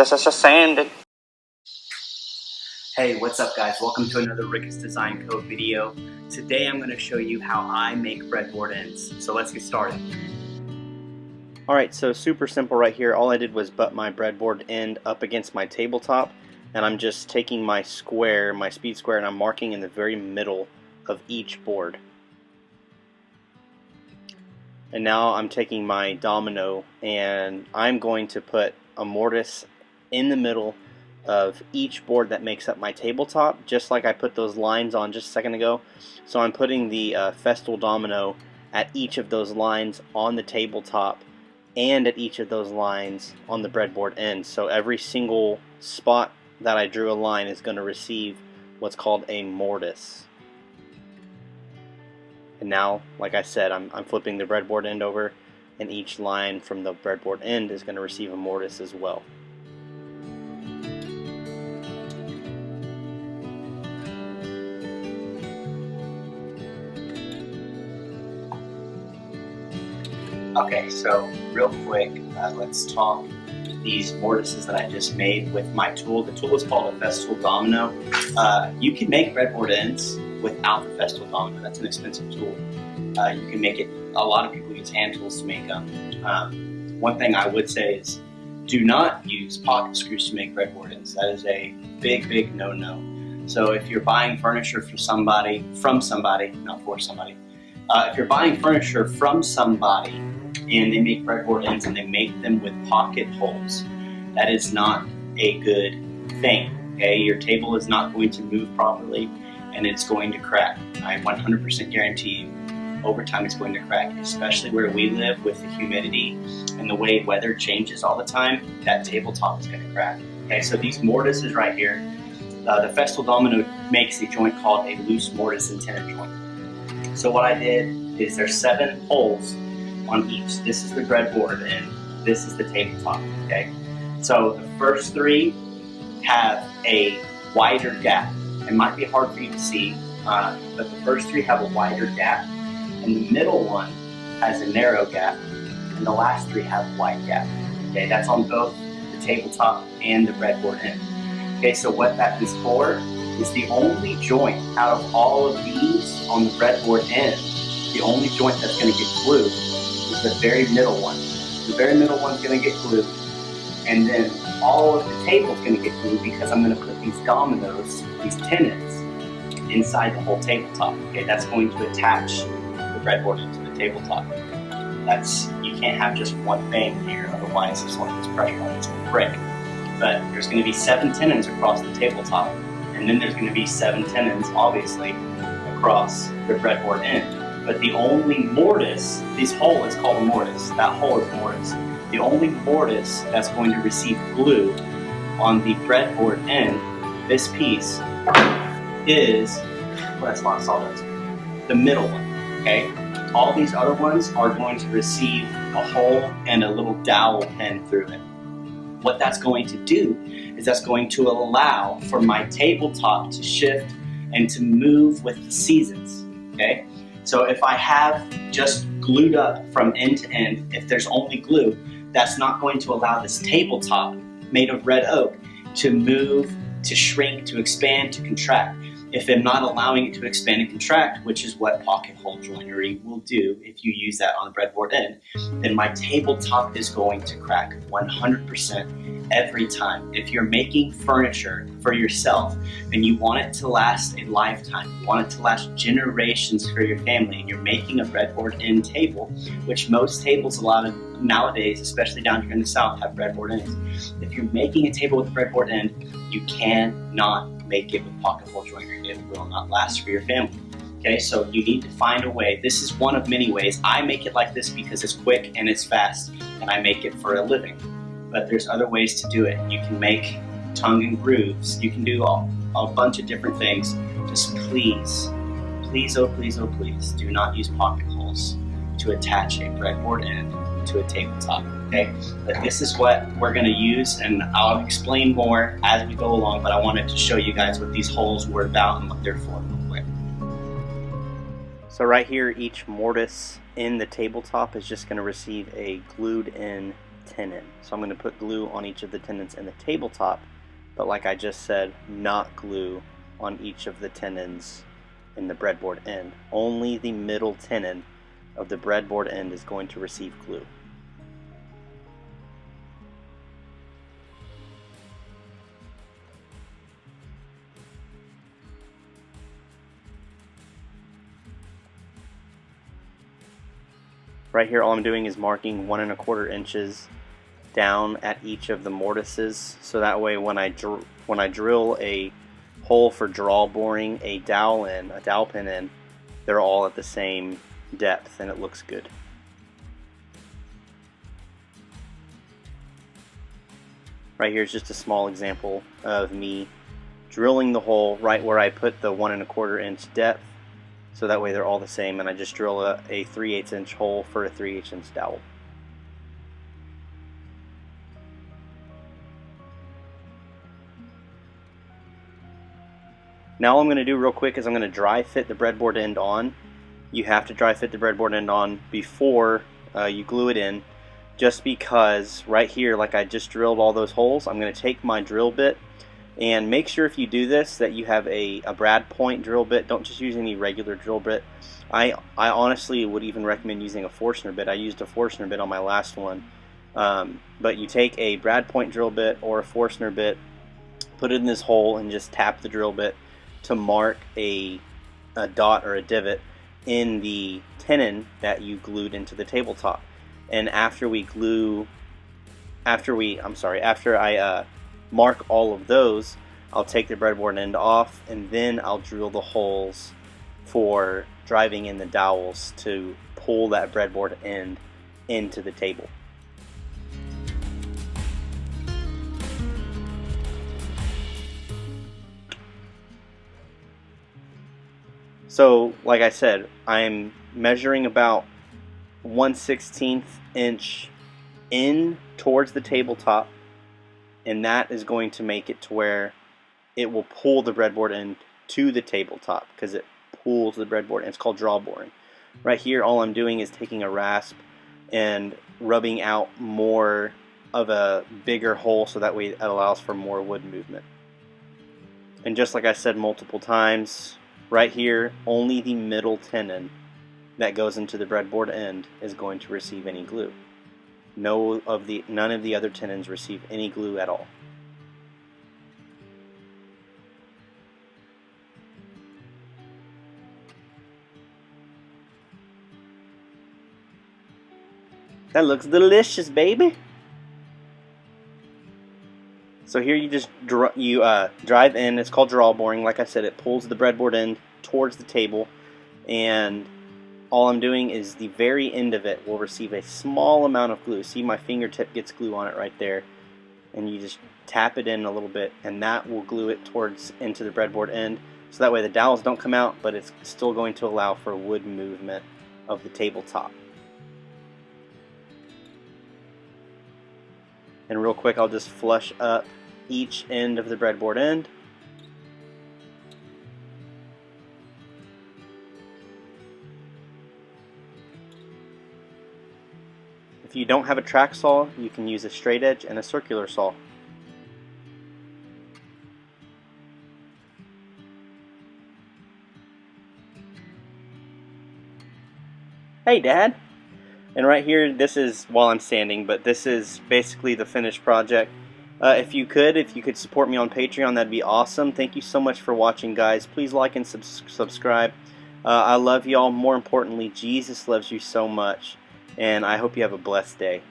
Sanded. Hey, what's up guys? Welcome to another Ricketts Design Code video. Today I'm going to show you how I make breadboard ends. So let's get started. Alright, so super simple right here. All I did was butt my breadboard end up against my tabletop, and I'm just taking my square, my speed square, and I'm marking in the very middle of each board. And now I'm taking my domino and I'm going to put a mortise in the middle of each board that makes up my tabletop, just like I put those lines on just a second ago. So I'm putting the festal domino at each of those lines on the tabletop and at each of those lines on the breadboard end. So every single spot that I drew a line is going to receive what's called a mortise. And now, like I said, I'm flipping the breadboard end over, and each line from the breadboard end is going to receive a mortise as well. Okay, so real quick, let's talk these mortises that I just made with my tool. The tool is called a festal domino. You can make breadboard ends without the festal domino. That's an expensive tool. You can make it, a lot of people use hand tools to make them. One thing I would say is do not use pocket screws to make breadboard ends. That is a big no-no. So if you're buying furniture from somebody, not for somebody, if you're buying furniture from somebody and they make breadboard ends and they make them with pocket holes, that is not a good thing. Okay, your table is not going to move properly and it's going to crack. I 100% guarantee you, over time it's going to crack, especially where we live with the humidity and the way weather changes all the time. That tabletop is going to crack. Okay, so these mortises right here, the festal domino makes a joint called a loose mortise and tenon joint. So what I did is there's 7 holes on each. This is the breadboard and this is the tabletop. Okay, so the first 3 have a wider gap. It might be hard for you to see, but the first 3 have a wider gap, and the middle one has a narrow gap, and the last 3 have a wide gap. Okay, that's on both the tabletop and the breadboard end. Okay, so what that is for is the only joint out of all of these on the breadboard end, the only joint that's going to get glued is the very middle one. The very middle one's going to get glued, and then all of the table's going to get glued because I'm going to put these dominoes, these tenons, inside the whole tabletop. Okay, that's going to attach the breadboard into the tabletop. You can't have just one thing here, otherwise if someone puts pressure on it, it's going to break. But there's going to be 7 tenons across the tabletop, and then there's going to be 7 tenons, obviously, across the breadboard end. But the only mortise, this hole is called a mortise, that hole is a mortise. The only mortise that's going to receive glue on the breadboard end, this piece, is, well, that's not sawdust, the middle one, okay? All these other ones are going to receive a hole and a little dowel pen through it. What that's going to do is that's going to allow for my tabletop to shift and to move with the seasons, okay? So if I have just glued up from end to end, if there's only glue, that's not going to allow this tabletop made of red oak to move, to shrink, to expand, to contract. If I'm not allowing it to expand and contract, which is what pocket hole joinery will do if you use that on a breadboard end, then my tabletop is going to crack 100% every time. If you're making furniture for yourself and you want it to last a lifetime, you want it to last generations for your family, and you're making a breadboard end table, which most tables nowadays, especially down here in the South, have breadboard ends. If you're making a table with a breadboard end, you cannot make it with pocket hole joinery. It will not last for your family. Okay, so you need to find a way. This is one of many ways. I make it like this because it's quick and it's fast, and I make it for a living. But there's other ways to do it. You can make tongue and grooves. You can do a bunch of different things. Just please, oh please, do not use pocket holes to attach a breadboard end to a tabletop. Okay, but this is what we're going to use, and I'll explain more as we go along, but I wanted to show you guys what these holes were about and what they're for real quick. So right here, each mortise in the tabletop is just going to receive a glued in tenon. So I'm going to put glue on each of the tenons in the tabletop, but like I just said, not glue on each of the tenons in the breadboard end. Only the middle tenon of the breadboard end is going to receive glue. Right here, all I'm doing is marking 1 1/4 inches down at each of the mortises, so that way when I drill a hole for draw boring a dowel pin in, they're all at the same depth and it looks good. Right here is just a small example of me drilling the hole right where I put the 1 1/4 inch depth, so that way they're all the same, and I just drill a 3/8 inch hole for a 3/8 inch dowel. Now all I'm going to do real quick is I'm going to dry fit the breadboard end on. You have to dry fit the breadboard end on before you glue it in, just because right here, like I just drilled all those holes, I'm going to take my drill bit, and make sure if you do this that you have a brad point drill bit. Don't just use any regular drill bit. I honestly would even recommend using a Forstner bit. I used a Forstner bit on my last one, but you take a brad point drill bit or a Forstner bit, put it in this hole, and just tap the drill bit to mark a dot or a divot in the tenon that you glued into the tabletop. And after I mark all of those, I'll take the breadboard end off, and then I'll drill the holes for driving in the dowels to pull that breadboard end into the table. So, like I said, I'm measuring about 1/16 inch in towards the tabletop, and that is going to make it to where it will pull the breadboard end to the tabletop, because it pulls the breadboard, and it's called draw boring. Right here, all I'm doing is taking a rasp and rubbing out more of a bigger hole, so that way it allows for more wood movement. And just like I said multiple times, right here, only the middle tenon that goes into the breadboard end is going to receive any glue. None of the other tenons receive any glue at all. That looks delicious, baby. So here you just drive in. It's called draw boring. Like I said, it pulls the breadboard end towards the table, and all I'm doing is the very end of it will receive a small amount of glue. See, my fingertip gets glue on it right there, and you just tap it in a little bit, and that will glue it into the breadboard end, so that way the dowels don't come out, but it's still going to allow for wood movement of the tabletop. And real quick, I'll just flush up each end of the breadboard end. If you don't have a track saw, you can use a straight edge and a circular saw. Hey, Dad! And right here, this is while I'm sanding, but this is basically the finished project. If you could support me on Patreon, that'd be awesome. Thank you so much for watching, guys. Please like and subscribe. I love y'all. More importantly, Jesus loves you so much, and I hope you have a blessed day.